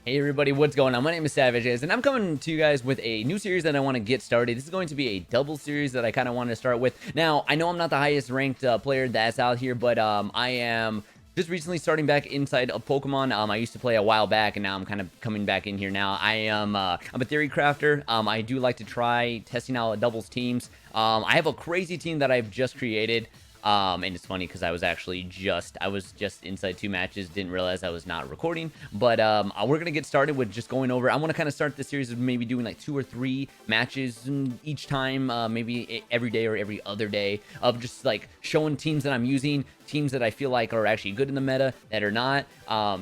Hey everybody, what's going on? My name is Savage, and I'm coming to you guys with a new series that I want to get started. This is going to be a double series that I kind of want to start with. Now, I know I'm not the highest ranked player that's out here, but I am just recently starting back inside of Pokemon. I used to play a while back, and now I'm kind of coming back in here now. I'm a theory crafter. I do like to try testing out doubles teams. I have a crazy team that I've just created. And it's funny because I was just inside 2 matches, didn't realize I was not recording. But we're gonna get started with just going over. I want to kind of start the series of maybe doing like 2 or 3 matches each time, maybe every day or every other day, of just like showing teams that I'm using, teams that I feel like are actually good in the meta, that are not.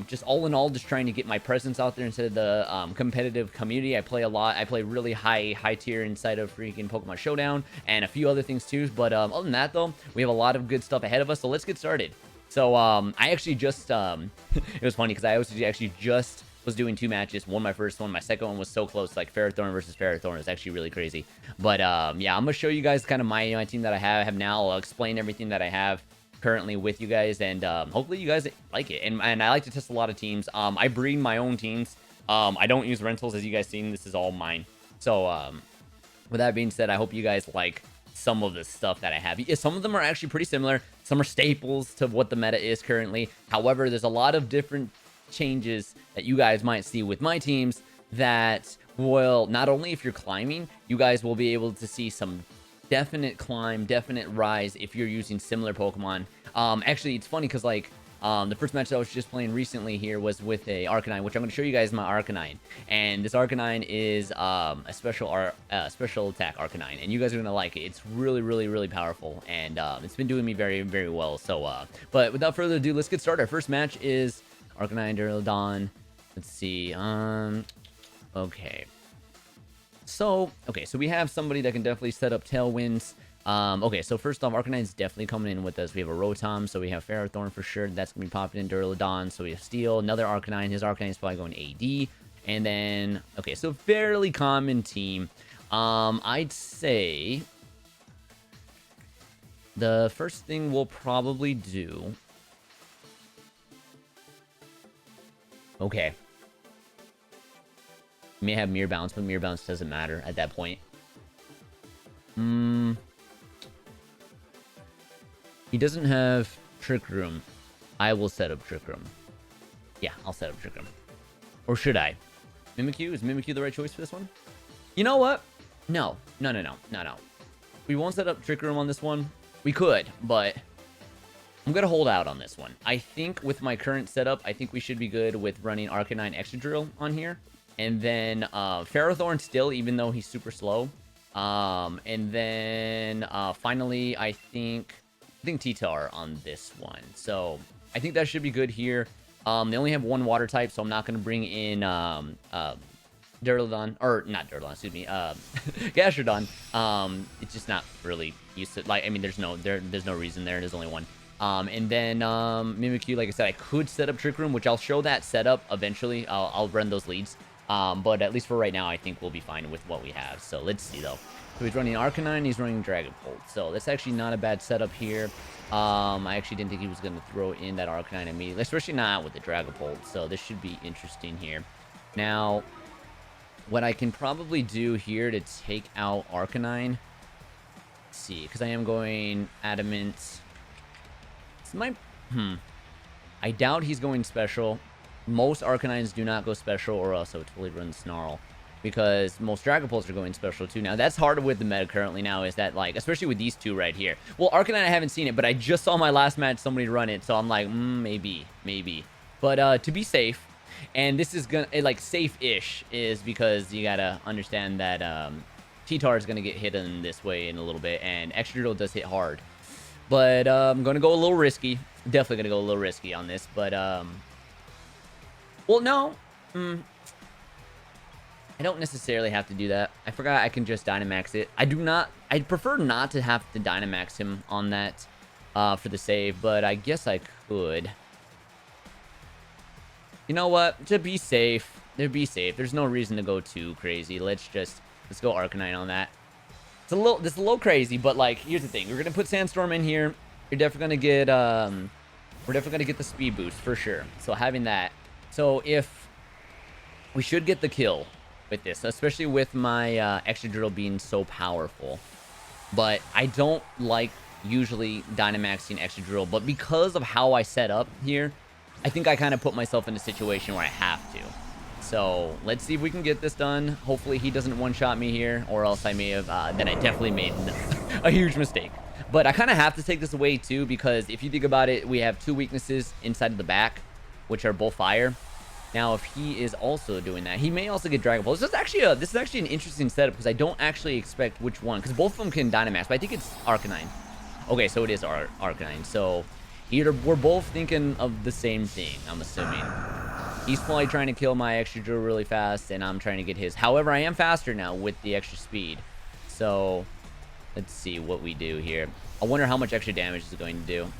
Just all in all, just trying to get my presence out there inside of the competitive community. I play a lot. I play really high tier inside of freaking Pokemon Showdown and a few other things too. But other than that, though, we have a lot of good stuff ahead of us. So let's get started. So I actually just it was funny because I actually just was doing 2 matches. My first one, my second one was so close, like Ferrothorn versus Ferrothorn. It's actually really crazy. But yeah, I'm gonna show you guys kind of my team that I have now. I'll explain everything that I have currently with you guys, and hopefully you guys like it. And I like to test a lot of teams. I breed my own teams. I don't use rentals, as you guys seen. This is all mine. So with that being said, I hope you guys like some of the stuff that I have. Yeah, some of them are actually pretty similar. Some are staples to what the meta is currently. However, there's a lot of different changes that you guys might see with my teams that will, not only if you're climbing, you guys will be able to see some definite climb, definite rise if you're using similar Pokemon. Actually, it's funny because like the first match that I was just playing recently here was with a Arcanine, which I'm going to show you guys my Arcanine. And this Arcanine is a special attack Arcanine, and you guys are going to like it. It's really powerful, and it's been doing me very well. So, but without further ado, let's get started. Our first match is Arcanine Duraludon. Let's see. Okay. So we have somebody that can definitely set up tailwinds. Okay, so first off, Arcanine's definitely coming in with us. We have a Rotom, so we have Ferrothorn for sure. That's going to be popping in Duraludon. So we have Steel, another Arcanine. His Arcanine's probably going AD. And then, okay, so fairly common team. I'd say the first thing we'll probably do... Okay. We may have Mirror Bounce, but Mirror Bounce doesn't matter at that point. He doesn't have Trick Room. I will set up Trick Room. Yeah, I'll set up Trick Room. Or should I? Mimikyu? Is Mimikyu the right choice for this one? You know what? No. We won't set up Trick Room on this one. We could, but I'm going to hold out on this one. I think with my current setup, I think we should be good with running Arcanine Excadrill on here. And then Ferrothorn still, even though he's super slow. And then finally, I think T-Tar on this one. So I think that should be good here. They only have 1 water type, so I'm not going to bring in Duraludon, or not Duraludon, excuse me, Gastrodon. It's just not really used to, like, I mean, there's no reason there. There's only 1. And then Mimikyu, like I said, I could set up Trick Room, which I'll show that setup eventually. I'll run those leads. But at least for right now, I think we'll be fine with what we have. So let's see, though. So he's running Arcanine, he's running Dragapult. So that's actually not a bad setup here. I actually didn't think he was going to throw in that Arcanine immediately, especially not with the Dragapult. So this should be interesting here. Now, what I can probably do here to take out Arcanine, let's see, because I am going Adamant. It's my, I doubt he's going special. Most Arcanines do not go special, or else I would totally run Snarl. Because most Dragapults are going special too. Now, that's harder with the meta currently now, is that, like, especially with these 2 right here. Well, Arcanine, I haven't seen it, but I just saw my last match somebody run it, so I'm like, maybe. But to be safe, and this is gonna, like, safe-ish, is because you gotta understand that T-Tar is gonna get hit in this way in a little bit, and Excadrill does hit hard. But I'm gonna go a little risky. Definitely gonna go a little risky on this, but well, no. I don't necessarily have to do that. I forgot I can just Dynamax it. I prefer not to have to Dynamax him on that for the save, but I guess I could. You know what? To be safe. There's no reason to go too crazy. Let's go Arcanine on that. It's a little crazy, but like, here's the thing. We're gonna put Sandstorm in here. You're definitely gonna get the speed boost for sure. So having that. So if we should get the kill with this, especially with my Excadrill being so powerful. But I don't like usually Dynamaxing Excadrill, but because of how I set up here, I think I kind of put myself in a situation where I have to. So let's see if we can get this done. Hopefully he doesn't one-shot me here, or else I may have, then I definitely made a huge mistake. But I kind of have to take this away too, because if you think about it, we have 2 weaknesses inside of the back, which are both fire. Now, if he is also doing that, he may also get Dragon Ball. This is actually an interesting setup, because I don't actually expect which one, because both of them can Dynamax, but I think it's Arcanine. Okay, so it is Arcanine. So either we're both thinking of the same thing, I'm assuming. He's probably trying to kill my Excadrill really fast, and I'm trying to get his. However, I am faster now with the extra speed. So let's see what we do here. I wonder how much extra damage is going to do.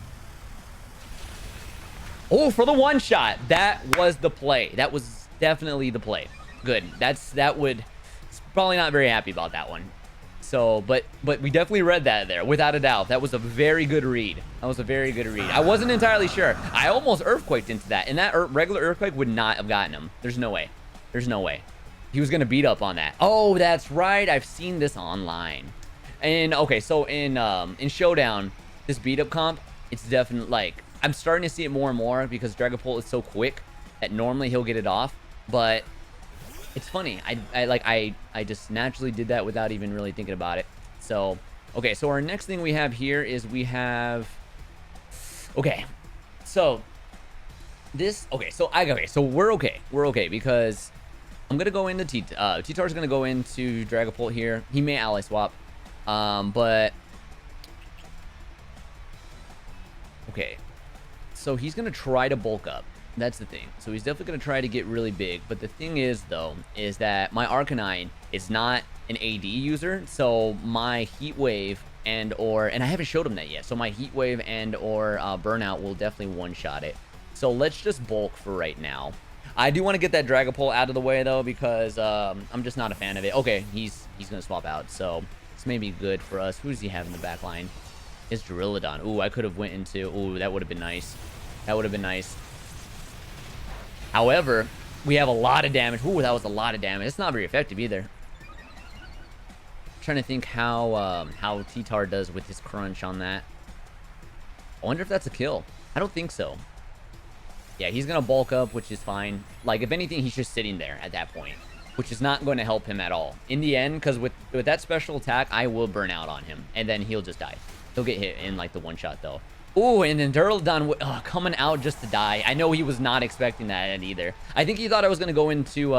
Oh, for the one shot. That was the play. That was definitely the play. Good. It's probably not very happy about that one. So, but we definitely read that there, without a doubt. That was a very good read. That was a very good read. I wasn't entirely sure. I almost Earthquaked into that, and that regular Earthquake would not have gotten him. There's no way. There's no way. He was going to beat up on that. Oh, that's right. I've seen this online. And, okay, so in Showdown, this beat-up comp, it's definitely, like, I'm starting to see it more and more because Dragapult is so quick that normally he'll get it off, but it's funny. I just naturally did that without even really thinking about it. So, okay, so our next thing we have here is we have, okay, so this, okay, so we're okay because I'm gonna go into T-Tar's gonna go into Dragapult here. He may ally swap, but okay, so he's gonna try to bulk up. That's the thing. So he's definitely going to try to get really big. But the thing is, though, is that my Arcanine is not an AD user. So my Heat Wave and I haven't showed him that yet. So my Heat Wave and Burnout will definitely one-shot it. So let's just bulk for right now. I do want to get that Dragapult out of the way, though, because I'm just not a fan of it. Okay, he's going to swap out. So this may be good for us. Who does he have in the back line? It's Drillodon. Ooh, I could have went into... Ooh, that would have been nice. That would have been nice. However, we have a lot of damage. Ooh, that was a lot of damage. It's not very effective either. I'm trying to think how T-Tar does with his crunch on that. I wonder if that's a kill. I don't think so. Yeah, he's going to bulk up, which is fine. Like, if anything, he's just sitting there at that point, which is not going to help him at all. In the end, because with that special attack, I will burn out on him, and then he'll just die. He'll get hit in, like, the one-shot, though. Ooh, and then Duraludon coming out just to die. I know he was not expecting that either. I think he thought I was going to go into...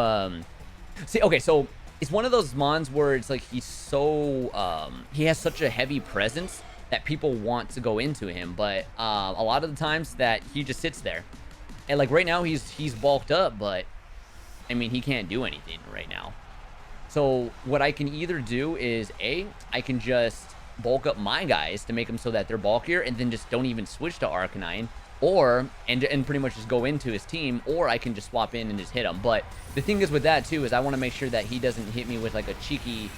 See, okay, so it's one of those mons where it's like he's so... he has such a heavy presence that people want to go into him. But a lot of the times that he just sits there. And like right now he's bulked up, but... I mean, he can't do anything right now. So what I can either do is, I can just... bulk up my guys to make them so that they're bulkier and then just don't even switch to Arcanine, or and pretty much just go into his team, or I can just swap in and just hit him. But the thing is with that too is I want to make sure that he doesn't hit me with like a cheeky...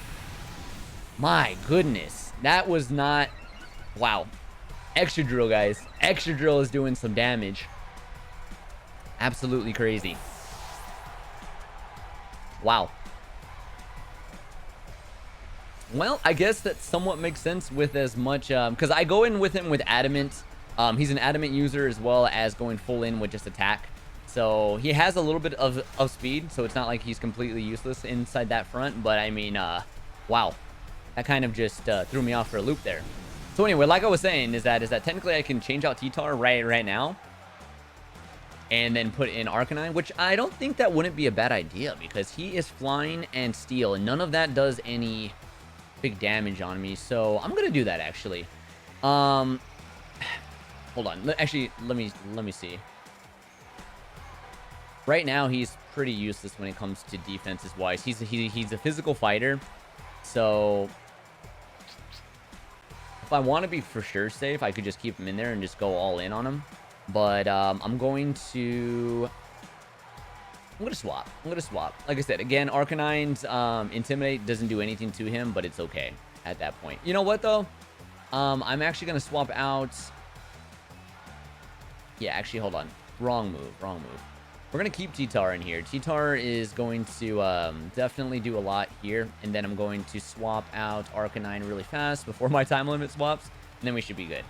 My goodness, that was not... Wow. Excadrill, guys. Excadrill is doing some damage. Absolutely crazy. Wow. Well, I guess that somewhat makes sense with as much, because I go in with him with Adamant. He's an Adamant user as well as going full in with just attack. So he has a little bit of speed, so it's not like he's completely useless inside that front. But I mean, wow. That kind of just threw me off for a loop there. So anyway, like I was saying, is that technically I can change out T-Tar right now. And then put in Arcanine, which I don't think that wouldn't be a bad idea, because he is flying and steel, and none of that does any... big damage on me, so I'm gonna do that actually. Hold on. Actually, let me see. Right now, he's pretty useless when it comes to defenses wise. He's a physical fighter, so if I want to be for sure safe, I could just keep him in there and just go all in on him. But I'm gonna swap. Like I said, again, Arcanine's Intimidate doesn't do anything to him, but it's okay at that point. You know what, though? I'm actually going to swap out... Yeah, actually, hold on. Wrong move. We're going to keep T-Tar in here. T-Tar is going to definitely do a lot here. And then I'm going to swap out Arcanine really fast before my time limit swaps. And then we should be good.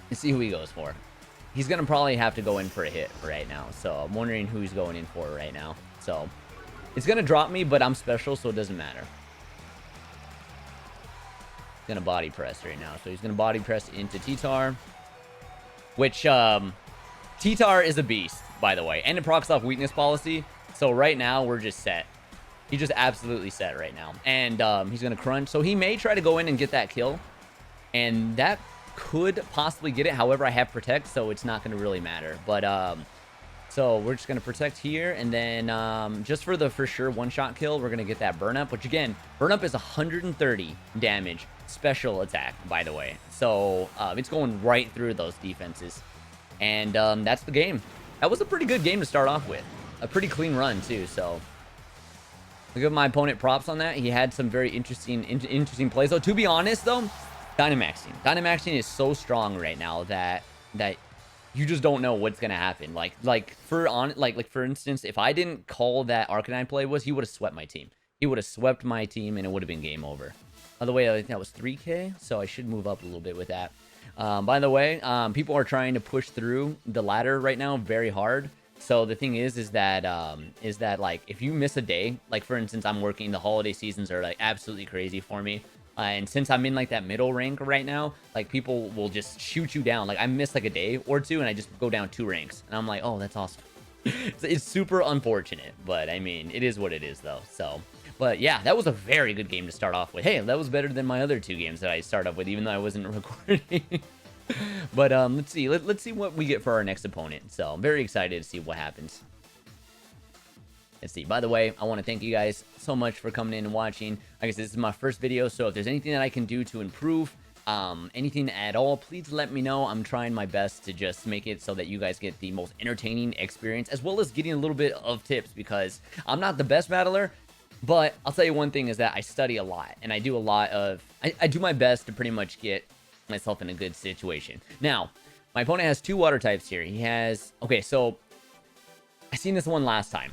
Let's see who he goes for. He's going to probably have to go in for a hit right now. So I'm wondering who he's going in for right now. So it's going to drop me, but I'm special, so it doesn't matter. He's going to body press right now. So he's going to body press into T-Tar. Which, T-Tar is a beast, by the way. And it procs off weakness policy. So right now, we're just set. He's just absolutely set right now. And he's going to crunch. So he may try to go in and get that kill. And that could possibly get it. However, I have protect, so it's not going to really matter. But, so we're just going to protect here. And then just for the for sure one-shot kill, we're going to get that burn up. Which, again, burn up is 130 damage. Special attack, by the way. So it's going right through those defenses. And that's the game. That was a pretty good game to start off with. A pretty clean run, too. So I'll give my opponent props on that. He had some very interesting plays. So to be honest, though, Dynamaxing. Dynamaxing is so strong right now that you just don't know what's gonna happen. Like for instance, if I didn't call that Arcanine play he would have swept my team. He would have swept my team and it would have been game over. By the way, I think that was 3K, so I should move up a little bit with that. By the way, people are trying to push through the ladder right now very hard. So the thing is that like if you miss a day, like for instance, I'm working, the holiday seasons are like absolutely crazy for me. And since I'm in like that middle rank right now, like people will just shoot you down. Like I miss like a day or two and I just go down 2 ranks. And I'm like, oh, that's awesome. It's super unfortunate, but I mean, it is what it is though. So, but yeah, that was a very good game to start off with. Hey, that was better than my other 2 games that I started off with, even though I wasn't recording. But let's see. Let's see what we get for our next opponent. So I'm very excited to see what happens. Let's see. By the way, I want to thank you guys so much for coming in and watching. Like I said, this is my first video, so if there's anything that I can do to improve, anything at all, please let me know. I'm trying my best to just make it so that you guys get the most entertaining experience, as well as getting a little bit of tips, because I'm not the best battler, but I'll tell you one thing is that I study a lot, and I do a lot of... I do my best to pretty much get myself in a good situation. Now, my opponent has 2 water types here. He has... Okay, so I seen this one last time.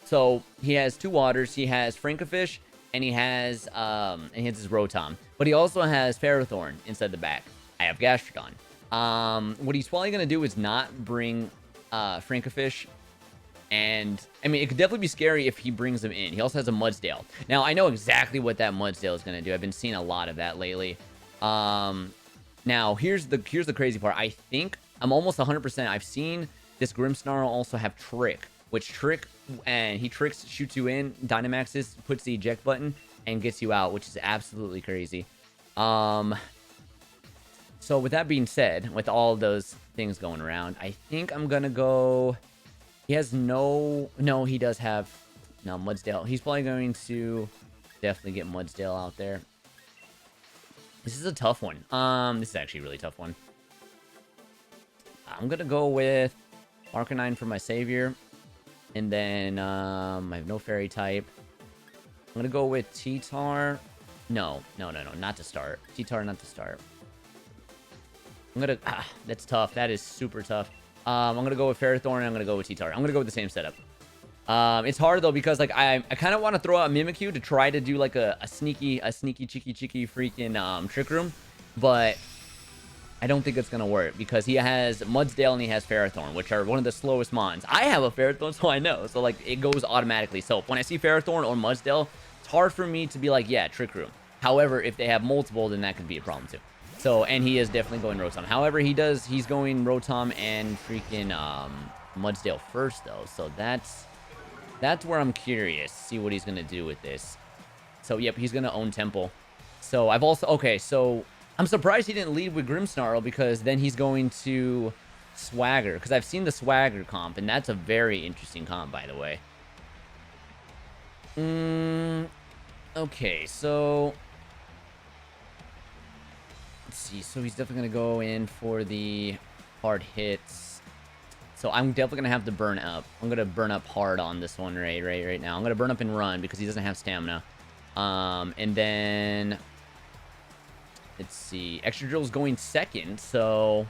So he has 2 waters. He has Frankifish, and he has his Rotom. But he also has Ferrothorn inside the back. I have Gastrodon. What he's probably gonna do is not bring Frankifish. And I mean, it could definitely be scary if he brings them in. He also has a Mudsdale. Now I know exactly what that Mudsdale is gonna do. I've been seeing a lot of that lately. Now here's the crazy part. I think I'm almost 100%. I've seen this Grimmsnarl also have Trick, which Trick, and he tricks, shoots you in, Dynamaxes, puts the eject button, and gets you out, which is absolutely crazy. So with that being said, with all those things going around, I think I'm gonna go... He has no, he does have, no, Mudsdale. He's probably going to definitely get Mudsdale out there. This is a tough one. This is actually a really tough one. I'm gonna go with Arcanine for my savior. And then, I have no fairy type. I'm gonna go with T-Tar. No, not to start. T-Tar, not to start. I'm gonna, that's tough. That is super tough. I'm gonna go with Ferrothorn, and I'm gonna go with T-Tar. I'm gonna go with the same setup. It's hard though, because like I kind of want to throw out Mimikyu to try to do like a sneaky cheeky freaking Trick Room, but I don't think it's gonna work because he has Mudsdale and he has Ferrothorn, which are one of the slowest mons. I have a Ferrothorn, so I know. So like it goes automatically. So when I see Ferrothorn or Mudsdale, it's hard for me to be like, yeah, Trick Room. However, if they have multiple, then that could be a problem too. So, and he is definitely going Rotom. However, he's going Rotom and freaking Mudsdale first though. So that's where I'm curious to see what he's gonna do with this. So yep, he's gonna own Temple. So I've also, okay, so I'm surprised he didn't lead with Grimmsnarl, because then he's going to Swagger, because I've seen the Swagger comp, and that's a very interesting comp, by the way. Okay, so let's see. So he's definitely gonna go in for the hard hits. So I'm definitely gonna have to burn up. I'm gonna burn up hard on this one right now. I'm gonna burn up and run because he doesn't have stamina. And then let's see. Excadrill is going second, so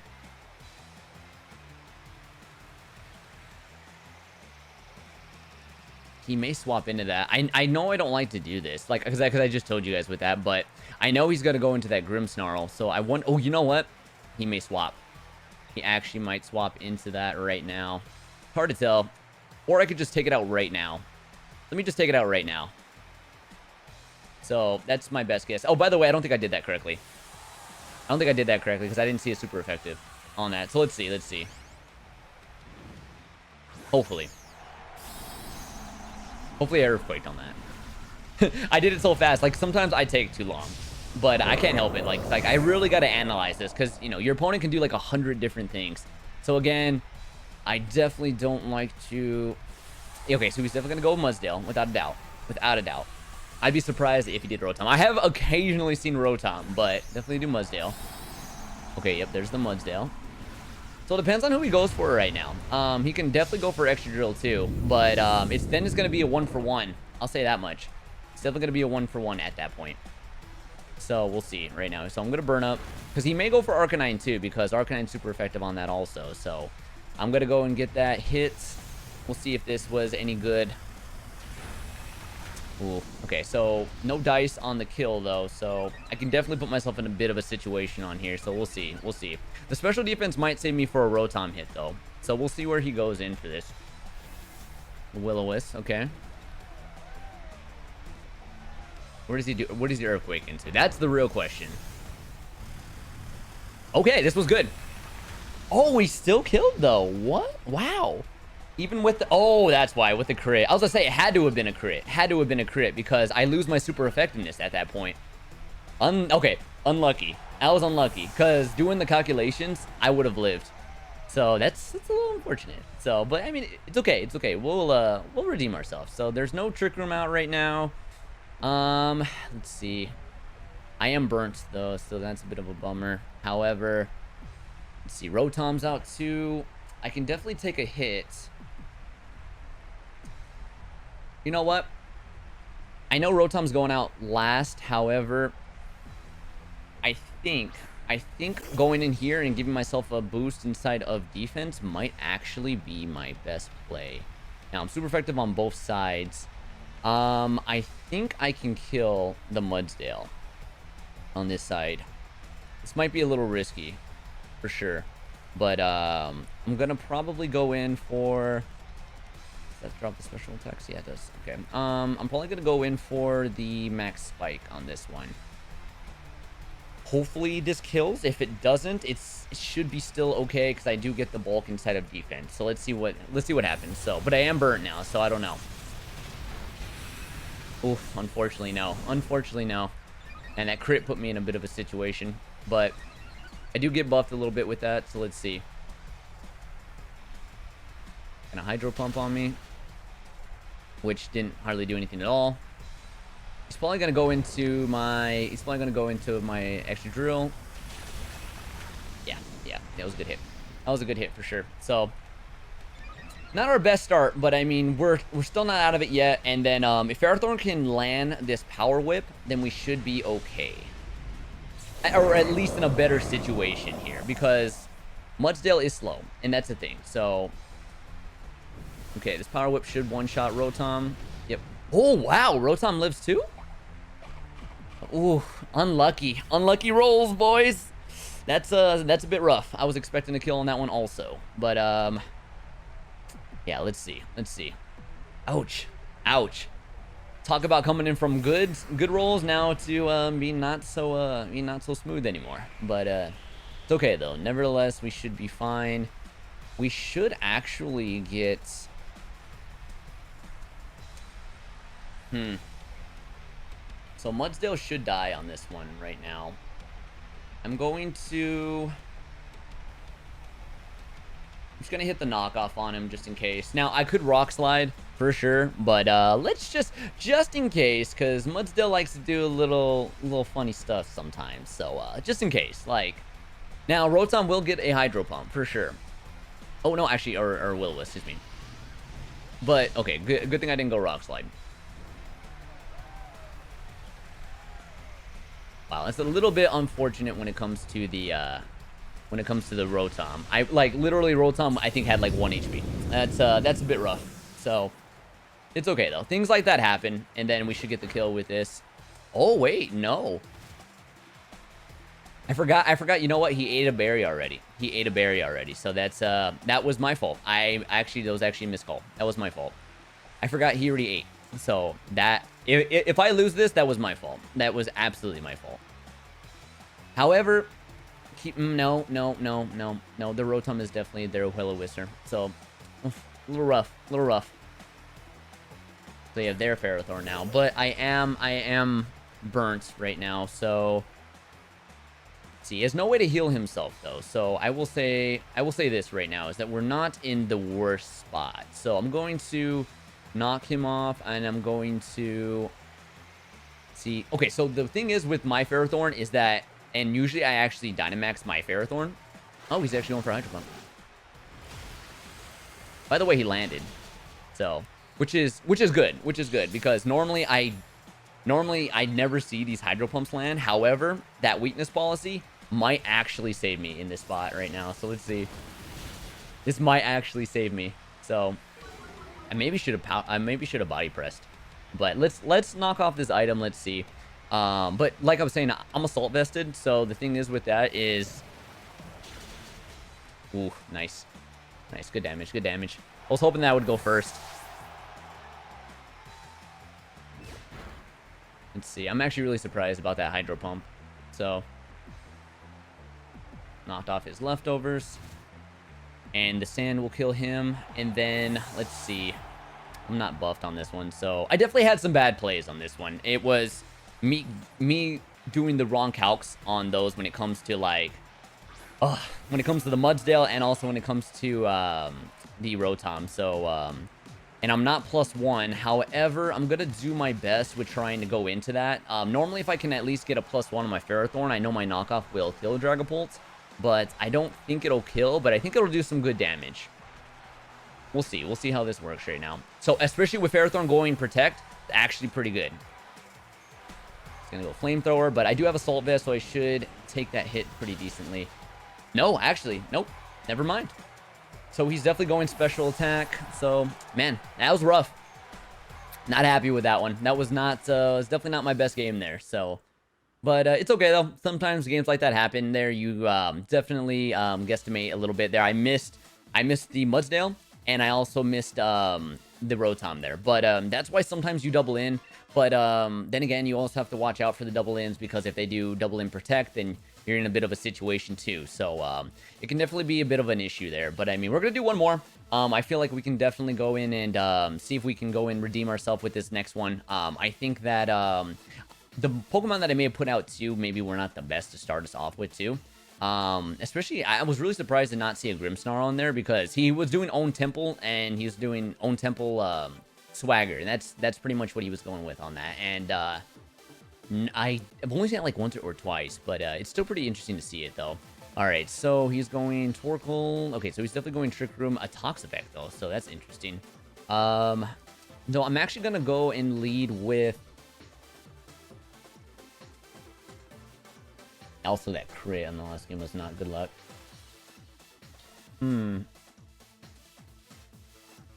he may swap into that. I know I don't like to do this, like, because I just told you guys with that, but I know he's going to go into that Grimmsnarl, so I want... Oh, you know what? He may swap. He actually might swap into that right now. Hard to tell. Or I could just take it out right now. Let me just take it out right now. So, that's my best guess. Oh, by the way, I don't think I did that correctly. I don't think I did that correctly, because I didn't see it super effective on that. So, let's see, let's see. Hopefully. Hopefully I earthquaked on that. I did it so fast. Like, sometimes I take too long. But I can't help it. Like I really got to analyze this. Because, you know, your opponent can do like 100 different things. So, again, I definitely don't like to... Okay, so he's definitely going to go with Mudsdale. Without a doubt. Without a doubt. I'd be surprised if he did Rotom. I have occasionally seen Rotom. But definitely do Mudsdale. Okay, yep, there's the Mudsdale. So it depends on who he goes for right now. He can definitely go for Excadrill too, but it's going to be a 1-for-1. I'll say that much. It's definitely going to be a 1-for-1 at that point. So we'll see right now. So I'm going to burn up, because he may go for Arcanine too, because Arcanine's super effective on that also. So I'm going to go and get that hit. We'll see if this was any good. Ooh, okay, so no dice on the kill though, so I can definitely put myself in a bit of a situation on here, so we'll see, we'll see. The special defense might save me for a Rotom hit though, so we'll see where he goes in for this. Will-O-Wisp, okay. Where does he do, what does the Earthquake into? That's the real question. Okay, this was good. Oh, he still killed though, what? Wow. Even with the... Oh, that's why, with the crit. I was going to say, it had to have been a crit. Had to have been a crit, because I lose my super effectiveness at that point. Okay, unlucky. I was unlucky, because doing the calculations, I would have lived. So, that's a little unfortunate. So, but, I mean, it's okay. It's okay. We'll redeem ourselves. So, there's no Trick Room out right now. Let's see. I am burnt, though, so that's a bit of a bummer. However, let's see. Rotom's out, too. I can definitely take a hit. You know what? I know Rotom's going out last. However, I think going in here and giving myself a boost inside of defense might actually be my best play. Now, I'm super effective on both sides. I think I can kill the Mudsdale on this side. This might be a little risky, for sure. But I'm going to probably go in for... Does that drop the special attacks? Yeah, it does. Okay. I'm probably going to go in for the max spike on this one. Hopefully this kills. If it doesn't, it should be still okay, because I do get the bulk inside of defense. So let's see what happens. So, but I am burnt now, so I don't know. Oof, unfortunately no. Unfortunately no. And that crit put me in a bit of a situation, but I do get buffed a little bit with that, so let's see. Gonna Hydro Pump on me, which didn't hardly do anything at all. He's probably gonna go into my Excadrill. Yeah, that was a good hit. That was a good hit for sure. So, not our best start, but I mean, we're still not out of it yet. And then if Ferrothorn can land this Power Whip, then we should be okay. Or at least in a better situation here, because Mudsdale is slow, and that's the thing. So, okay, this Power Whip should one-shot Rotom. Yep. Oh, wow, Rotom lives too? Ooh, unlucky. Unlucky rolls, boys. That's a bit rough. I was expecting a kill on that one also. But, yeah, let's see. Let's see. Ouch. Ouch. Talk about coming in from good rolls now to being not so smooth anymore. But it's okay though. Nevertheless, we should be fine. We should actually get So Mudsdale should die on this one right now. I'm just gonna hit the knockoff on him just in case. Now I could Rock Slide for sure, but let's just in case, because Mudsdale likes to do a little funny stuff sometimes. So just in case, like, now Rotom will get a Hydro Pump for sure. Oh no, actually, or Will-O-Wisp, excuse me. But okay, good thing I didn't go Rock Slide. Wow, that's a little bit unfortunate when it comes to the Rotom. I like literally Rotom I think had like 1 HP. That's a bit rough. So It's okay, though. Things like that happen, and then we should get the kill with this. Oh, wait, no. I forgot, you know what? He ate a berry already. He ate a berry already, so that's, that was my fault. That was actually a miscall. That was my fault. I forgot he already ate. So, if I lose this, that was my fault. That was absolutely my fault. However, no. The Rotom is definitely their Will-O-Wisp. So, a little rough. They have their Ferrothorn now, but I am burnt right now, so see, he has no way to heal himself though. So I will say this right now is that we're not in the worst spot. So I'm going to knock him off, and I'm going to see. Okay, so the thing is with my Ferrothorn is that, and usually I actually Dynamax my Ferrothorn. Oh, he's actually going for Hydro Pump. By the way, he landed. So, which is good because normally I never see these Hydro Pumps land. However, that weakness policy might actually save me in this spot right now. So let's see. This might actually save me. So I maybe should have body pressed. But let's knock off this item. Let's see. But like I was saying, I'm assault vested. So the thing is with that is, ooh, nice, good damage. I was hoping that would go first. Let's see. I'm actually really surprised about that Hydro Pump. So, knocked off his leftovers. And the sand will kill him. And then, let's see. I'm not buffed on this one. So, I definitely had some bad plays on this one. It was me doing the wrong calcs on those when it comes to, like, when it comes to the Mudsdale and also when it comes to the Rotom. So, and I'm not +1. However, I'm going to do my best with trying to go into that. Normally, if I can at least get a +1 on my Ferrothorn, I know my knockoff will kill Dragapult. But I don't think it'll kill, but I think it'll do some good damage. We'll see. We'll see how this works right now. So, especially with Ferrothorn going Protect, actually pretty good. It's going to go Flamethrower, but I do have Assault Vest, so I should take that hit pretty decently. No, actually, nope. Never mind. So he's definitely going special attack. So, man, that was rough. Not happy with that one. That was not, it's definitely not my best game there. So, but it's okay though. Sometimes games like that happen. There, you definitely guesstimate a little bit there. I missed the Mudsdale, and I also missed the Rotom there. But that's why sometimes you double in. But then again, you also have to watch out for the double ins, because if they do double in Protect, then you're in a bit of a situation too. So it can definitely be a bit of an issue there. But I mean, we're going to do one more. I feel like we can definitely go in and see if we can go and redeem ourselves with this next one. I think that the Pokemon that I may have put out too, maybe we're not the best to start us off with too. Especially, I was really surprised to not see a Grimmsnarl on there, because he was doing Own Temple, and he was doing Own Temple Swagger. And that's pretty much what he was going with on that. And I've only seen it like once or twice, but it's still pretty interesting to see it though. All right, so he's going Torkoal. Okay, so he's definitely going Trick Room, a Tox Effect though, so that's interesting. No, I'm actually gonna go and lead with. Also, that crit on the last game was not good luck.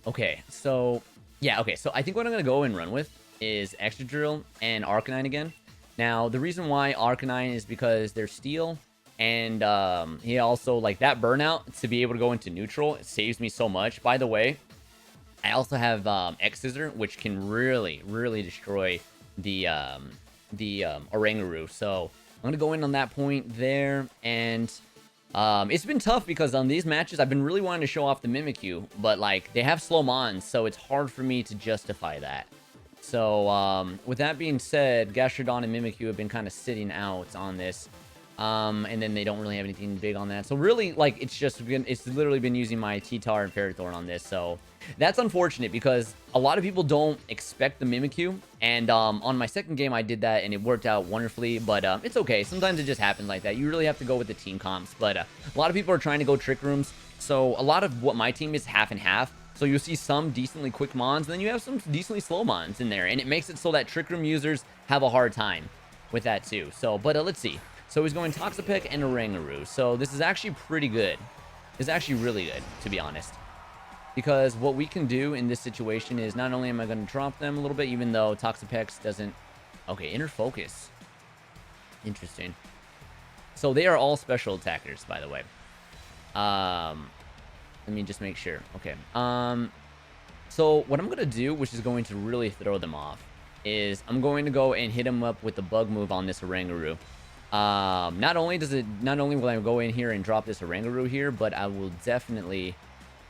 Okay, so yeah, okay, so I think what I'm gonna go and run with is Excadrill and Arcanine again. Now, the reason why Arcanine is because they're steel, and he also, like, that burnout to be able to go into neutral, it saves me so much. By the way, I also have X-Scissor, which can really, really destroy the Oranguru. So I'm gonna go in on that point there, and it's been tough because on these matches I've been really wanting to show off the Mimikyu, but like they have slow mons, so it's hard for me to justify that. So, with that being said, Gastrodon and Mimikyu have been kind of sitting out on this. And then they don't really have anything big on that. So really, like, it's literally been using my T-Tar and Ferrothorn on this. So that's unfortunate because a lot of people don't expect the Mimikyu. And on my second game, I did that and it worked out wonderfully. But it's okay. Sometimes it just happens like that. You really have to go with the team comps. But a lot of people are trying to go Trick Rooms. So a lot of what my team is half and half. So you'll see some decently quick mons, and then you have some decently slow mons in there. And it makes it so that Trick Room users have a hard time with that too. So, but let's see. So he's going Toxapex and Oranguru. So this is actually pretty good. This is actually really good, to be honest. Because what we can do in this situation is not only am I going to drop them a little bit, even though Toxapex doesn't... Okay, Inner Focus. Interesting. So they are all special attackers, by the way. Let me just make sure. Okay. So what I'm going to do, which is going to really throw them off, is I'm going to go and hit him up with the bug move on this Oranguru. Not only will I go in here and drop this Oranguru here, but I will definitely...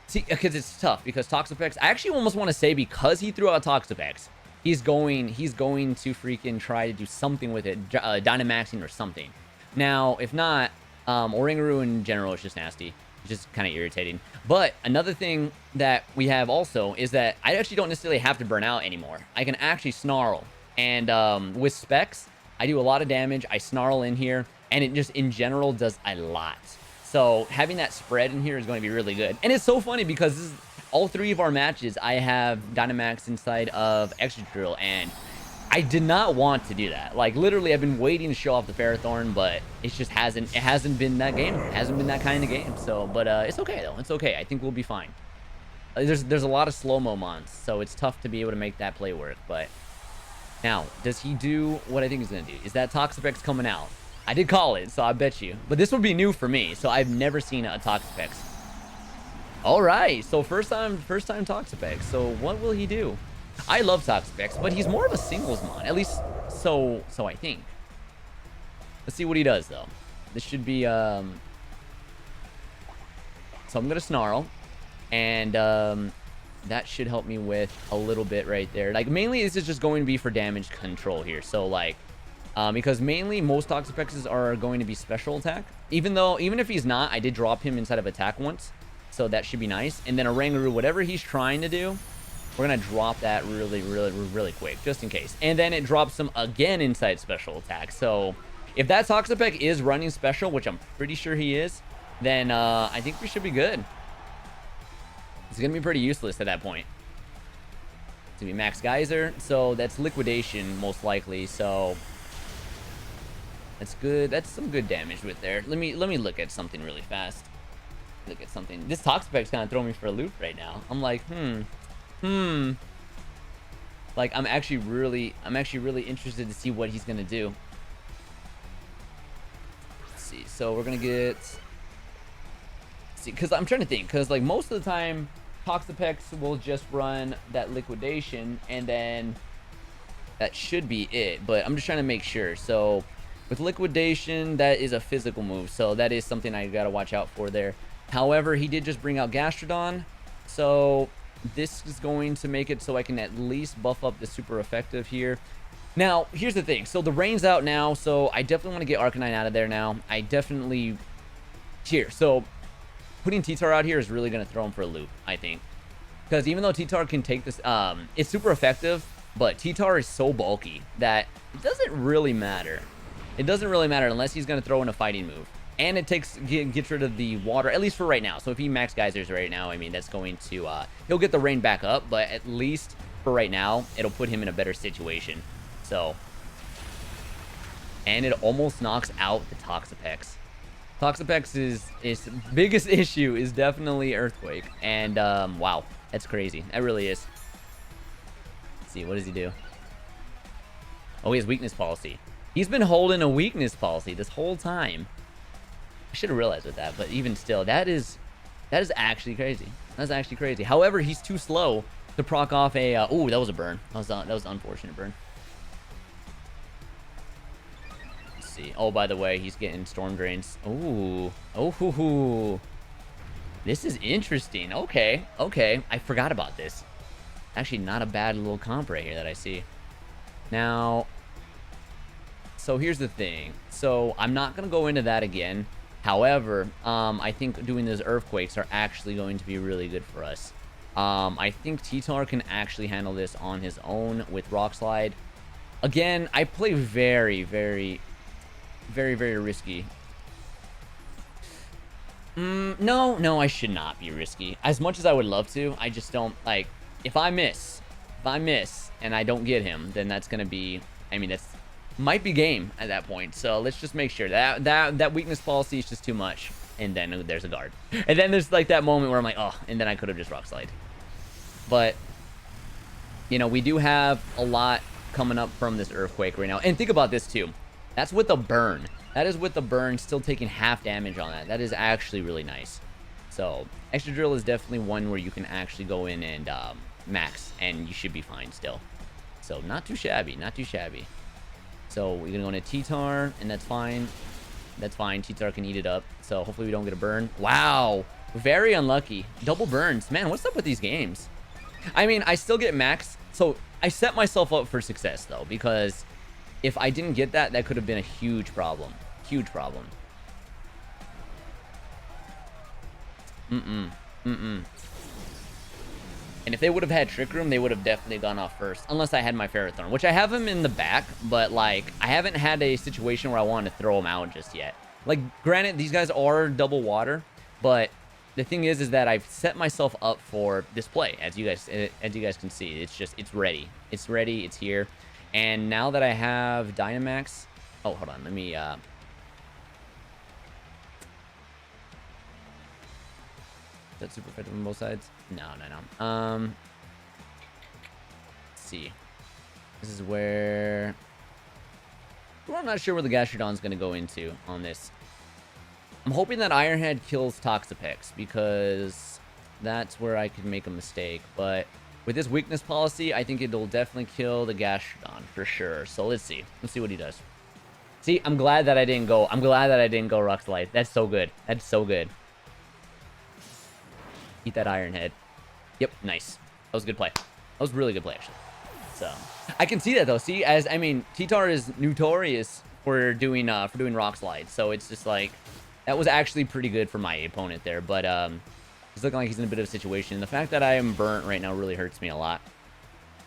See, because it's tough, because Toxapex... I actually almost want to say because he threw out Toxapex, he's going to freaking try to do something with it, Dynamaxing or something. Now, if not, Oranguru in general is just nasty. It's just kind of irritating. But another thing that we have also is that I actually don't necessarily have to burn out anymore. I can actually Snarl. And with Specs, I do a lot of damage. I Snarl in here, and it just in general does a lot. So having that spread in here is going to be really good. And it's so funny because this is, all three of our matches, I have Dynamax inside of Excadrill, and I did not want to do that. Like, literally, I've been waiting to show off the Ferrothorn, but it just hasn't been that game. It hasn't been that kind of game. So, but it's okay, though. It's okay. I think we'll be fine. There's a lot of slow-mo mons, so it's tough to be able to make that play work. But now, does he do what I think he's going to do? Is that Toxapex coming out? I did call it, so I bet you. But this would be new for me, so I've never seen a Toxapex. All right, so first time Toxapex. So what will he do? I love Toxapex, but he's more of a singles mon, at least so I think. Let's see what he does though. This should be so I'm gonna Snarl, and that should help me with a little bit right there. Like, mainly this is just going to be for damage control here. So like, because mainly most Toxapexes are going to be special attack. Even if he's not, I did drop him inside of attack once, so that should be nice. And then Oranguru, whatever he's trying to do, we're gonna drop that really quick, just in case. And then it drops him again inside special attack. So if that Toxapex is running special, which I'm pretty sure he is, then I think we should be good. It's gonna be pretty useless at that point. It's gonna be Max Geyser, so that's liquidation most likely. So that's good. That's some good damage with there. Let me look at something really fast. Look at something. This Toxapex kind of throwing me for a loop right now. I'm like, like, I'm actually really interested to see what he's gonna do. Let's see. So we're gonna get... See, because I'm trying to think, because like most of the time Toxapex will just run that liquidation, and then that should be it. But I'm just trying to make sure. So with liquidation, that is a physical move, so that is something I gotta watch out for there. However, he did just bring out Gastrodon, so this is going to make it so I can at least buff up the super effective here. Now, here's the thing. So the rain's out now, so I definitely want to get Arcanine out of there now. I definitely... Here, so putting T-Tar out here is really going to throw him for a loop, I think. Because even though T-Tar can take this... it's super effective, but T-Tar is so bulky that it doesn't really matter. It doesn't really matter unless he's going to throw in a fighting move. And it gets rid of the water, at least for right now. So if he max geysers right now, I mean, that's going to... he'll get the rain back up, but at least for right now, it'll put him in a better situation. So... And it almost knocks out the Toxapex. Toxapex's biggest issue is definitely Earthquake. And, wow. That's crazy. That really is. Let's see, what does he do? Oh, he has weakness policy. He's been holding a weakness policy this whole time. I should have realized with that, but even still, that is actually crazy. That's actually crazy. However, he's too slow to proc off a... oh, that was a burn. That was an unfortunate burn. Let's see. Oh, by the way, he's getting Storm Drains. Ooh. Oh, this is interesting. Okay. I forgot about this. Actually, not a bad little comp right here that I see. Now, so here's the thing. So I'm not going to go into that again. However, I think doing those Earthquakes are actually going to be really good for us. I think T-Tar can actually handle this on his own with Rock Slide. Again, I play very risky. No, I should not be risky. As much as I would love to, I just don't, like, if I miss and I don't get him, then that's going to be, I mean, that's might be game at that point. So let's just make sure that weakness policy is just too much. and then there's a guard. And then there's like that moment where I'm like, oh, and then I could have just rock slide. But, you know, we do have a lot coming up from this earthquake right now. And think about this too. That's with the burn. That is with the burn, still taking half damage on that. That is actually really nice. So, Excadrill is definitely one where you can actually go in and max, and you should be fine still. So, not too shabby, not too shabby. So, we're going to go into T-Tar, and that's fine. That's fine. T-Tar can eat it up. So, hopefully we don't get a burn. Wow. Very unlucky. Double burns. Man, what's up with these games? I mean, I still get max. So, I set myself up for success, though, because if I didn't get that, that could have been a huge problem. Huge problem. And if they would have had Trick Room, they would have definitely gone off first. Unless I had my Ferrothorn, which I have him in the back, but, like, I haven't had a situation where I wanted to throw him out just yet. Like, granted, these guys are double water, but the thing is that I've set myself up for this play. As you guys can see, it's ready. It's ready. It's here. And now that I have Dynamax... Oh, hold on. Let me... Is that super effective on both sides? No. Let's see. This is where... Well, I'm not sure where the Gastrodon's going to go into on this. I'm hoping that Ironhead kills Toxapex, because that's where I could make a mistake. But with this weakness policy, I think it'll definitely kill the Gastrodon for sure. So let's see. Let's see what he does. See, I'm glad that I didn't go. I'm glad that I didn't go Rock Slide. That's so good. That's so good. Eat that Ironhead. Yep, nice. That was a good play. That was a really good play, actually. So I can see that though. See, I mean, T-Tar is notorious for doing Rock Slide. So it's just like, that was actually pretty good for my opponent there. But he's looking like he's in a bit of a situation. The fact that I am burnt right now really hurts me a lot.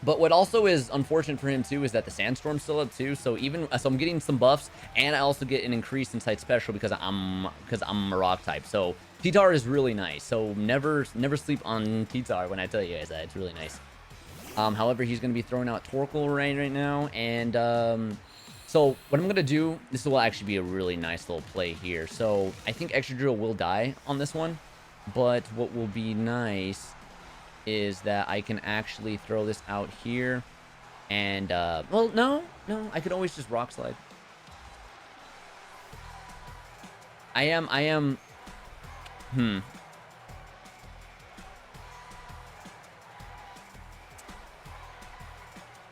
But what also is unfortunate for him too is that the Sandstorm's still up too. So I'm getting some buffs, and I also get an increase in side special because I'm a rock type. So T-Tar is really nice. So never sleep on T-Tar when I tell you guys that. It's really nice. However, he's going to be throwing out Torkoal right now, and so what I'm going to do, this will actually be a really nice little play here. So I think Excadrill will die on this one, but what will be nice is that I can actually throw this out here, and well, no, I could always just Rock Slide. I am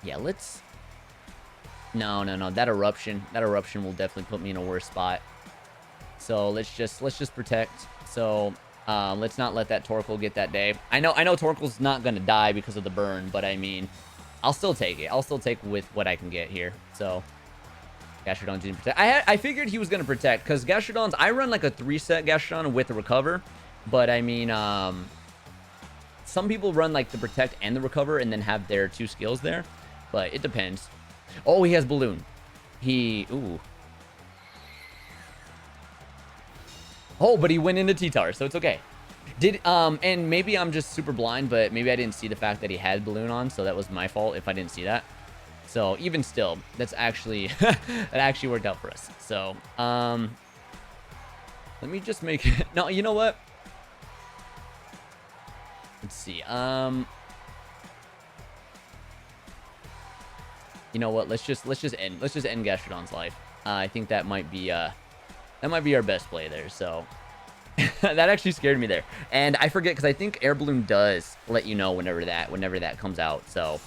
yeah, let's... No. That eruption will definitely put me in a worse spot. So let's just protect. So let's not let that Torkoal get that day. I know Torkoal's not gonna die because of the burn, but I mean, I'll still take it. I'll still take with what I can get here. So Gastrodon didn't protect. I figured he was gonna protect, because Gastrodon's, I run like a 3-set Gastrodon with the recover, but I mean, some people run like the protect and the recover and then have their 2 skills there, but it depends. Oh, he has balloon. Ooh. Oh, but he went into T-Tar, so it's okay. And maybe I'm just super blind, but maybe I didn't see the fact that he had balloon on, so that was my fault if I didn't see that. So even still, that's actually that actually worked out for us. So let me just make it. No, you know what? Let's see. You know what? Let's just end Gastrodon's life. I think that might be our best play there. So that actually scared me there, and I forget because I think Air Balloon does let you know whenever that comes out. So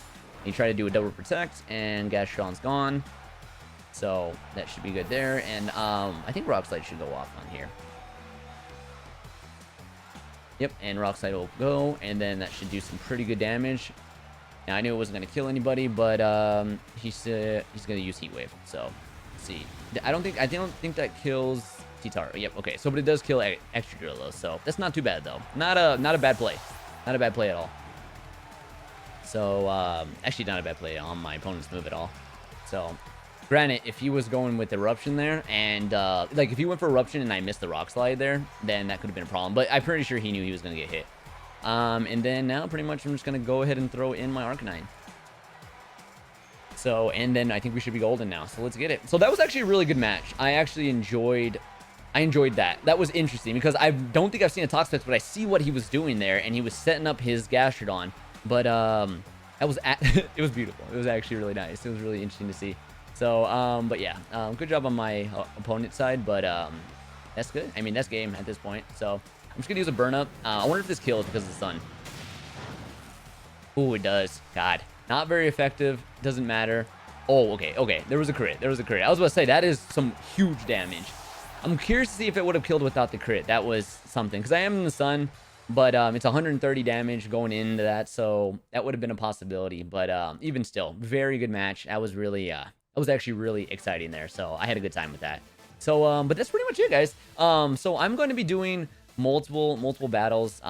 you try to do a double protect, and Gastrodon's gone. So that should be good there, and I think Rock Slide should go off on here. Yep, and Rock Slide will go, and then that should do some pretty good damage. Now, I knew it wasn't going to kill anybody, but he's going to use Heat Wave. So, let's see. I don't think that kills T-Tar. Yep, okay. So, but it does kill Excadrill, though. So, that's not too bad, though. Not a bad play. Not a bad play at all. So, actually not a bad play on my opponent's move at all. So, granted, if he was going with Eruption there, and, like, if he went for Eruption and I missed the Rock Slide there, then that could have been a problem. But I'm pretty sure he knew he was going to get hit. And then now pretty much I'm just going to go ahead and throw in my Arcanine. So, and then I think we should be golden now. So let's get it. So that was actually a really good match. I actually enjoyed I enjoyed that. That was interesting because I don't think I've seen a Toxapex, but I see what he was doing there, and he was setting up his Gastrodon. But that was it was beautiful. It was actually really nice. It was really interesting to see. So but yeah, good job on my opponent's side, but that's good. I mean, that's game at this point. So I'm just gonna use a burn up. I wonder if this kills because of the sun. Ooh, it does. God, not very effective. Doesn't matter. Oh, okay, okay. There was a crit. There was a crit. I was about to say that is some huge damage. I'm curious to see if it would have killed without the crit. That was something because I am in the sun, but it's 130 damage going into that, so that would have been a possibility. But even still, very good match. That was really, that was actually really exciting there. So I had a good time with that. So, but that's pretty much it, guys. So I'm going to be doing multiple battles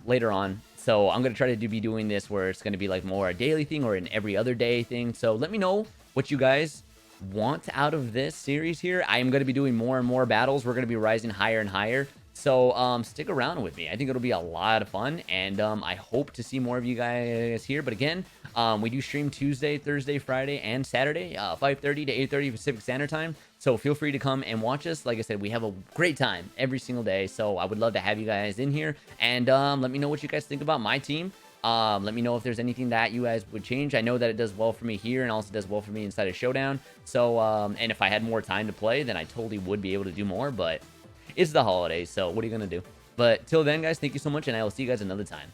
later on. So I'm going to try to be doing this where it's going to be like more a daily thing or an every other day thing. So let me know what you guys want out of this series here. I am going to be doing more and more battles. We're going to be rising higher and higher. So stick around with me. I think it'll be a lot of fun, and I hope to see more of you guys here. But again, we do stream Tuesday, Thursday, Friday, and Saturday, 5:30 to 8:30 Pacific Standard Time. So feel free to come and watch us. Like I said, we have a great time every single day. So I would love to have you guys in here, and let me know what you guys think about my team. Let me know if there's anything that you guys would change. I know that it does well for me here and also does well for me inside of Showdown. So, and if I had more time to play, then I totally would be able to do more, but it's the holidays, so what are you going to do? But till then, guys, thank you so much, and I will see you guys another time.